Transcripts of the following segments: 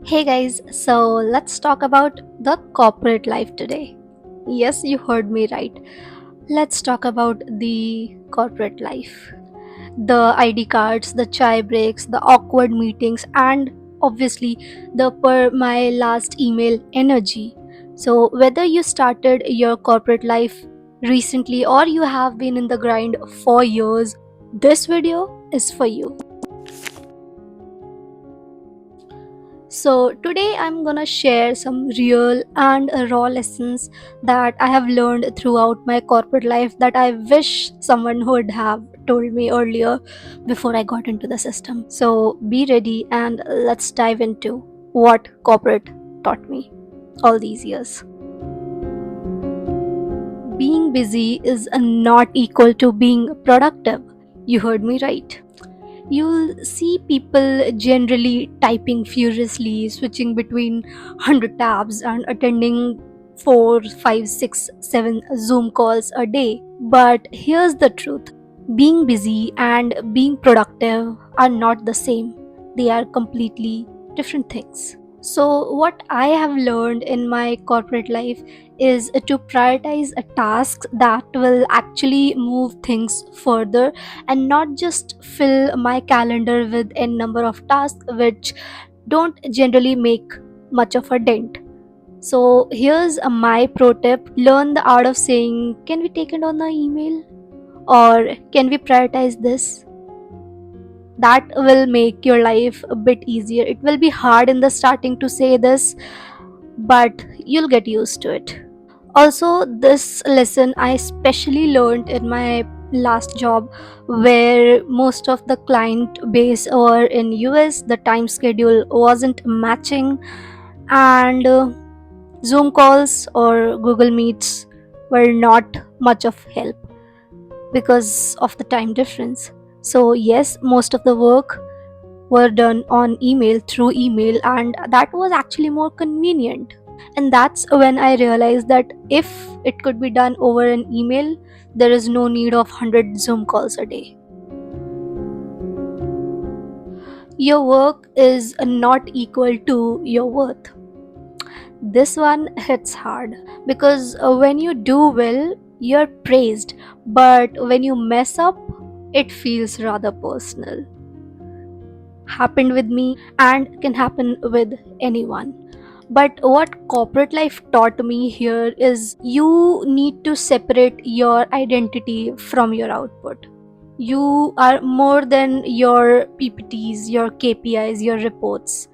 Hey guys, so let's talk about the corporate life today. Yes, you heard me right. Let's talk about the corporate life. The ID cards, the chai breaks, the awkward meetings, and obviously the per my last email energy. So, whether you started your corporate life recently or you have been in the grind for years, this video is for you. So, today I'm gonna share some real and raw lessons that I have learned throughout my corporate life that I wish someone would have told me earlier before I got into the system. So, be ready and let's dive into what corporate taught me all these years. Being busy is not equal to being productive. You heard me right. You'll see people generally typing furiously, switching between 100 tabs and attending 4, 5, 6, 7 Zoom calls a day. But here's the truth, being busy and being productive are not the same, they are completely different things. So, what I have learned in my corporate life is to prioritize a task that will actually move things further and not just fill my calendar with a number of tasks which don't generally make much of a dent. So, here's my pro tip, learn the art of saying, can we take it on the email? Or can we prioritize this? That will make your life a bit easier. It will be hard in the starting to say this, but you'll get used to it. Also, this lesson I especially learned in my last job, where most of the client base were in US, the time schedule wasn't matching, and Zoom calls or Google Meets were not much of help because of the time difference. So, yes, most of the work were done on email through email, and that was actually more convenient. And that's when I realized that if it could be done over an email, there is no need of 100 Zoom calls a day. Your work is not equal to your worth. This one hits hard because when you do well, you're praised, but when you mess up, it feels rather personal. Happened with me and can happen with anyone. But what corporate life taught me here is you need to separate your identity from your output. You are more than your PPTs, your KPIs, your reports.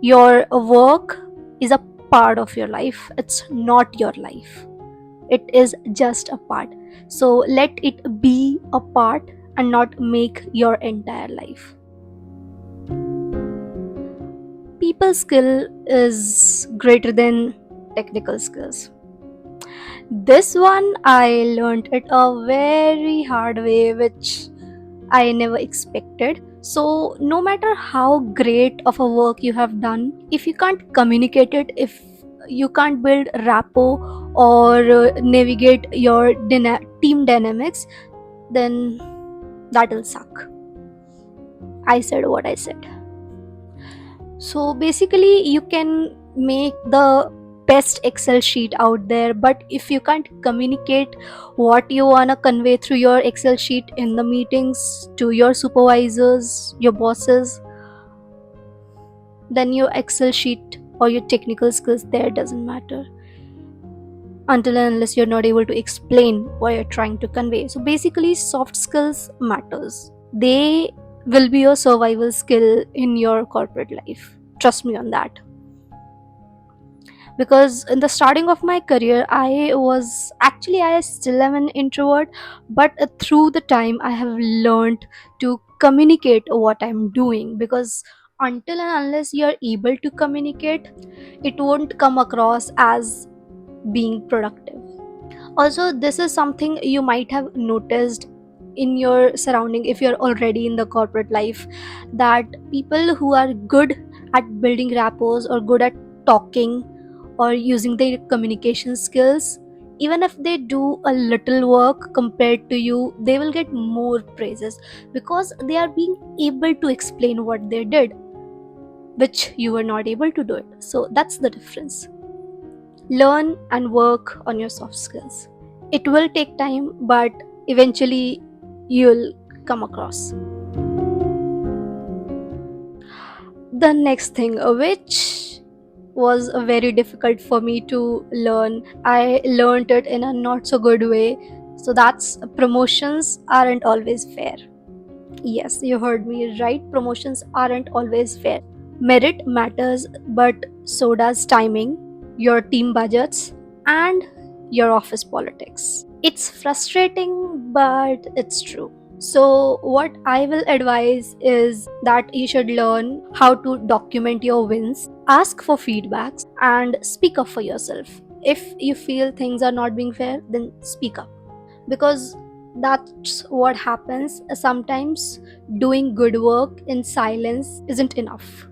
Your work is a part of your life, it's not your life. It is just a part. So let it be a part and not make your entire life. People skill is greater than technical skills. This one I learned it a very hard way, which I never expected. So, no matter how great of a work you have done, if you can't communicate it, if you can't build rapport or navigate your team dynamics, then that'll suck. I said what I said. So basically, you can make the best Excel sheet out there, but if you can't communicate what you want to convey through your Excel sheet in the meetings to your supervisors, your bosses, then your Excel sheet or your technical skills there doesn't matter until and unless you're not able to explain what you're trying to convey. So basically, soft skills matters. They will be your survival skill in your corporate life. Trust me on that. Because in the starting of my career, I still am an introvert, but through the time I have learned to communicate what I'm doing, because until and unless you're able to communicate, it won't come across as being productive. Also, this is something you might have noticed in your surrounding if you're already in the corporate life, that people who are good at building rapports or good at talking or using their communication skills, even if they do a little work compared to you, they will get more praises because they are being able to explain what they did. which you were not able to do it. So that's the difference. Learn and work on your soft skills. It will take time, but eventually you'll come across. The next thing, which was very difficult for me to learn, I learned it in a not so good way. So that's promotions aren't always fair. Yes, you heard me right. Promotions aren't always fair. Merit matters, but so does timing, your team budgets, and your office politics. It's frustrating, but it's true. So, what I will advise is that you should learn how to document your wins, ask for feedbacks, and speak up for yourself. If you feel things are not being fair, then speak up, because that's what happens. Sometimes doing good work in silence isn't enough.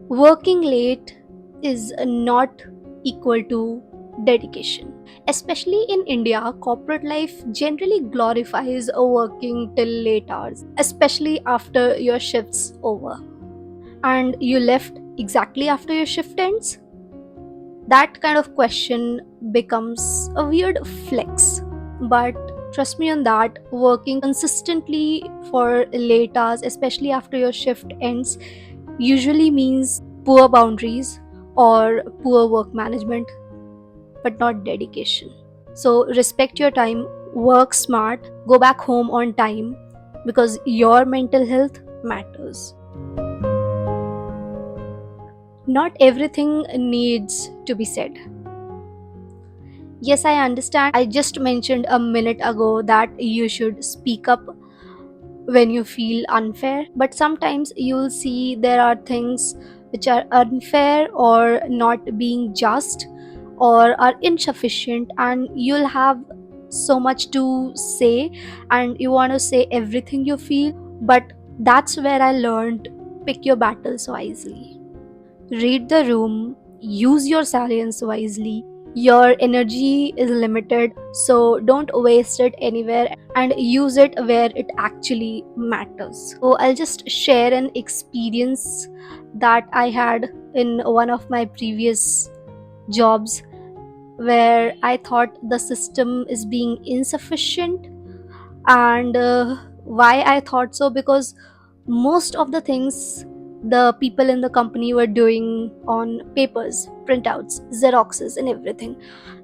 Working late is not equal to dedication. Especially in India, corporate life generally glorifies working till late hours, especially after your shift's over. And you left exactly after your shift ends? That kind of question becomes a weird flex. But trust me on that, working consistently for late hours, especially after your shift ends, usually means poor boundaries or poor work management, but not dedication. So respect your time, work smart, go back home on time, because your mental health matters. Not everything needs to be said. Yes, I understand. I just mentioned a minute ago that you should speak up when you feel unfair, but sometimes you'll see there are things which are unfair or not being just or are insufficient, and you'll have so much to say and you want to say everything you feel. But that's where I learned, pick your battles wisely. Read the room, use your salience wisely. Your energy is limited, so don't waste it anywhere and use it where it actually matters. So, I'll just share an experience that I had in one of my previous jobs, where I thought the system is being insufficient. And why I thought so? Because most of the things the people in the company were doing on papers, printouts, xeroxes, and everything.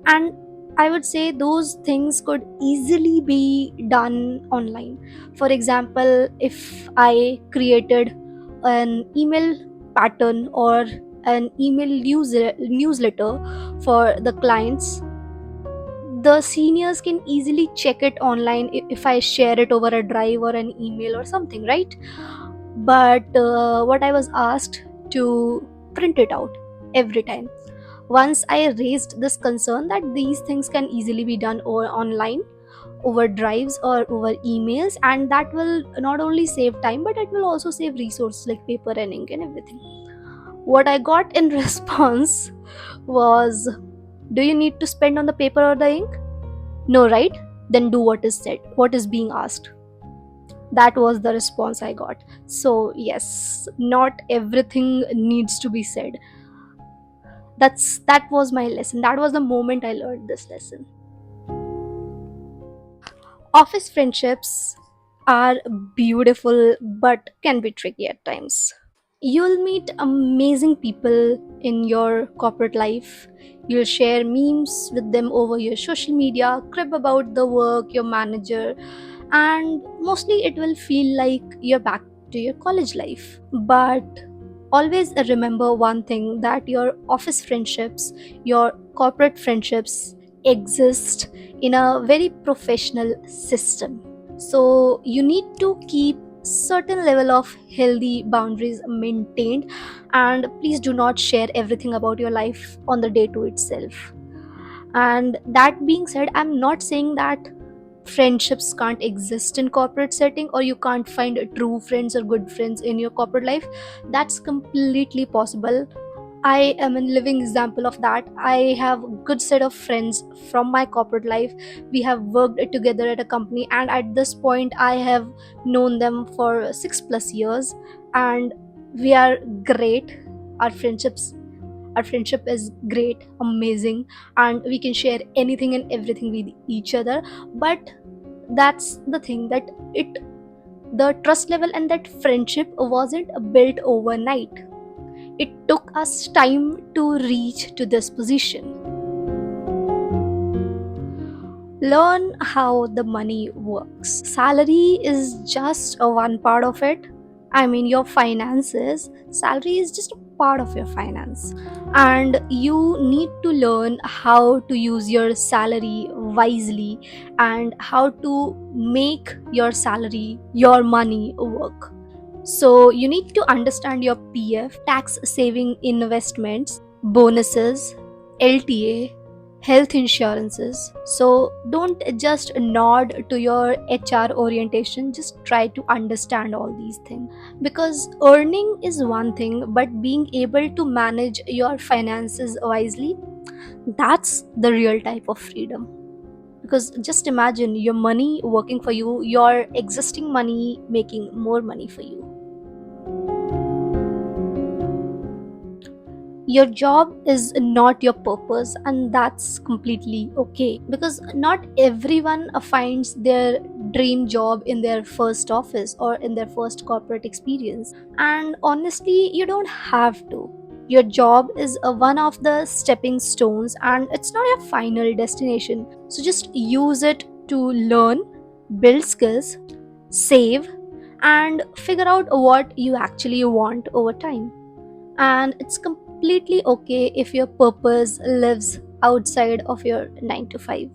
And I would say those things could easily be done online. For example, if I created an email pattern or an email newsletter for the clients, the seniors can easily check it online if I share it over a drive or an email or something, right? But what I was asked to print it out every time. Once I raised this concern that these things can easily be done over online, over drives or over emails, and that will not only save time but it will also save resources like paper and ink and everything. What I got in response was, do you need to spend on the paper or the ink? No, right? Then do what is said, what is being asked. That was the response I got. So, yes, not everything needs to be said. That was my lesson. That was the moment I learned this lesson. Office friendships are beautiful but can be tricky at times. You'll meet amazing people in your corporate life. You'll share memes with them over your social media, crib about the work, your manager, and mostly it will feel like you're back to your college life. But always remember one thing, that your office friendships, your corporate friendships exist in a very professional system. So you need to keep certain level of healthy boundaries maintained, and please do not share everything about your life on the day to itself. And that being said, I'm not saying that friendships can't exist in corporate setting or you can't find true friends or good friends in your corporate life. That's completely possible. I am a living example of that. I have a good set of friends from my corporate life. We have worked together at a company, and at this point, I have known them for 6 plus years, and we are great. Our friendship is great, amazing, and we can share anything and everything with each other. But that's the thing, that it the trust level and that friendship wasn't built overnight. It took us time to reach to this position. Learn how the money works. Salary is just a one part of it. I mean, your finances. Salary is just a part of your finance. And you need to learn how to use your salary wisely and how to make your salary, your money work. So, you need to understand your PF, tax saving investments, bonuses, LTA, health insurances. So, don't just nod to your HR orientation, just try to understand all these things. Because earning is one thing, but being able to manage your finances wisely, that's the real type of freedom. Because just imagine your money working for you, your existing money making more money for you. Your job is not your purpose, and that's completely okay, because not everyone finds their dream job in their first office or in their first corporate experience. And honestly, you don't have to. Your job is one of the stepping stones, and it's not your final destination. So just use it to learn, build skills, save, and figure out what you actually want over time. And it's completely okay if your purpose lives outside of your 9 to 5.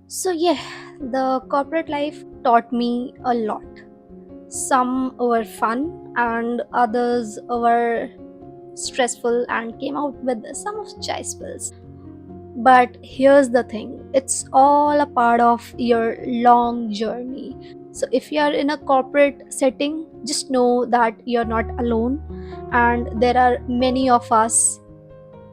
So, yeah, the corporate life taught me a lot. Some were fun, and others were stressful and came out with some of chai spills. But here's the thing, it's all a part of your long journey. So, if you're in a corporate setting, just know that you're not alone, and there are many of us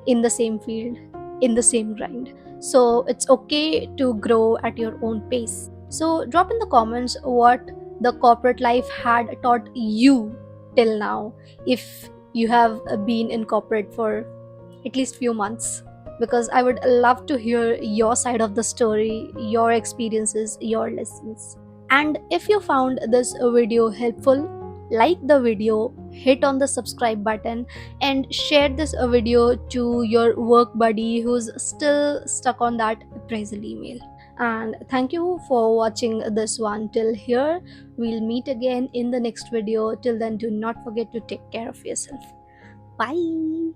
in the same field, in the same grind. So, it's okay to grow at your own pace. So, drop in the comments what the corporate life had taught you till now, if you have been in corporate for at least few months, because I would love to hear your side of the story, your experiences, your lessons. And if you found this video helpful, like the video, hit on the subscribe button, and share this video to your work buddy who's still stuck on that appraisal email. And thank you for watching this one till here. We'll meet again in the next video. Till then, do not forget to take care of yourself. Bye.